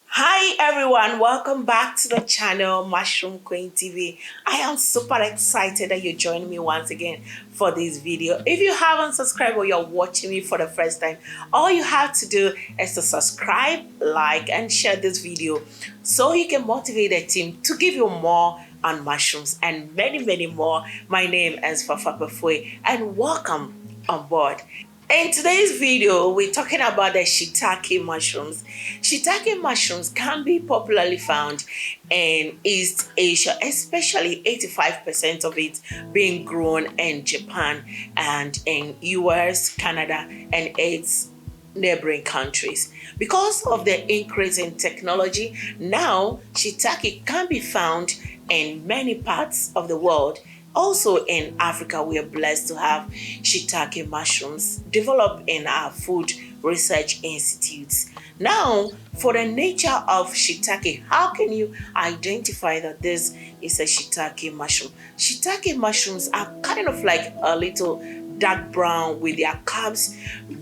Hi everyone, welcome back to the channel Mushroom Queen TV. I am super excited that you're joining me once again for this video. If you haven't subscribed or you're watching me for the first time, all you have to do is to subscribe, like and share this video so you can motivate the team to give you more on mushrooms and many more. My name is Fafa Pefue and welcome on board. In today's video, we're talking about the shiitake mushrooms. Shiitake mushrooms can be popularly found in East Asia, especially 85% of it being grown in Japan and in US, Canada, and its neighboring countries. Because of the increase in technology, now shiitake can be found in many parts of the world. Also in Africa, we are blessed to have shiitake mushrooms developed in our food research institutes. Now, for the nature of shiitake, how can you identify that this is a shiitake mushroom? Shiitake mushrooms are kind of like a little dark brown with their carbs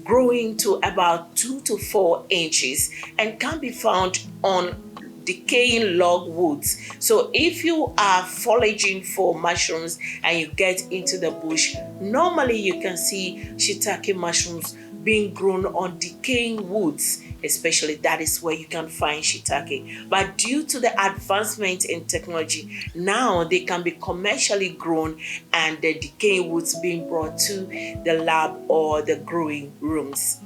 growing to about 2 to 4 inches and can be found on decaying log woods. So if you are foraging for mushrooms and you get into the bush, normally you can see shiitake mushrooms being grown on decaying woods. Especially that is where you can find shiitake. But due to the advancement in technology, now they can be commercially grown and the decaying woods being brought to the lab or the growing rooms.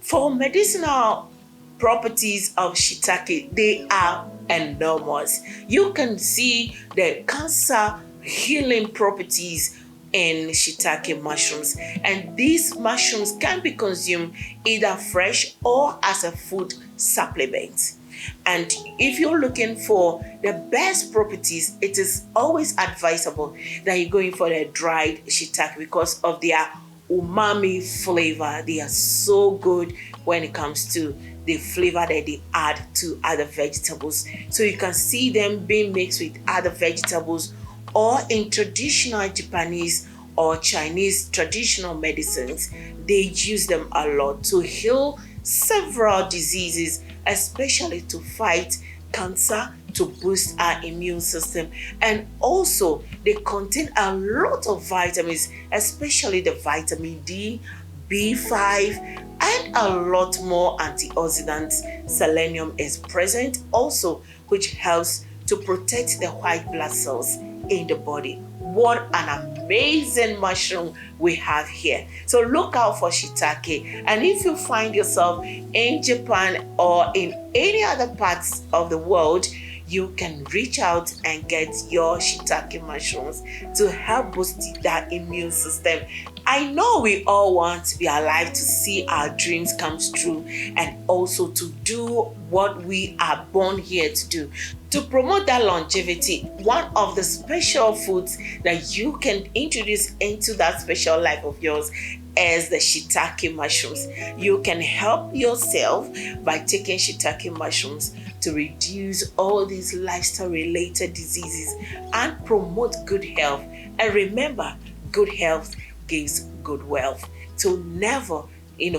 For medicinal properties of shiitake, they are enormous. You can see the cancer healing properties in shiitake mushrooms, and these mushrooms can be consumed either fresh or as a food supplement. And if you're looking for the best properties, it is always advisable that you're going for the dried shiitake because of their umami flavor. They are so good when it comes to the flavor that they add to other vegetables. So you can see them being mixed with other vegetables or in traditional Japanese or Chinese traditional medicines. They use them a lot to heal several diseases, especially to fight cancer, to boost our immune system. And also they contain a lot of vitamins, especially the vitamin D, B5, and a lot more antioxidants. Selenium is present also, which helps to protect the white blood cells in the body. What an amazing mushroom we have here. So look out for shiitake. And if you find yourself in Japan or in any other parts of the world, you can reach out and get your shiitake mushrooms to help boost that immune system. I know we all want to be alive to see our dreams come true and also to do what we are born here to do. To promote that longevity, one of the special foods that you can introduce into that special life of yours is the shiitake mushrooms. You can help yourself by taking shiitake mushrooms to reduce all these lifestyle related diseases and promote good health. And remember, good health gives good wealth. So never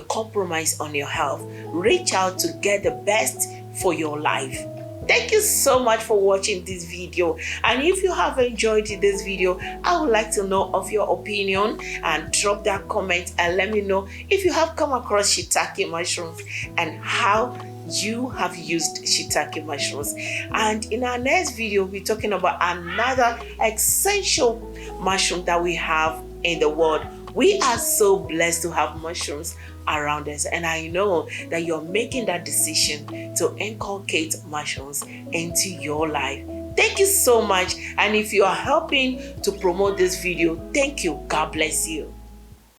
compromise on your health. Reach out to get the best for your life. Thank you so much for watching this video, and if you have enjoyed this video, I would like to know of your opinion and drop that comment and let me know if you have come across shiitake mushrooms and how you have used shiitake mushrooms. And in our next video, we'll be talking about another essential mushroom that we have in the world. We are so blessed to have mushrooms around us, and I know that you're making that decision to inculcate mushrooms into your life. Thank you so much, and if you are helping to promote this video, thank you. God bless you.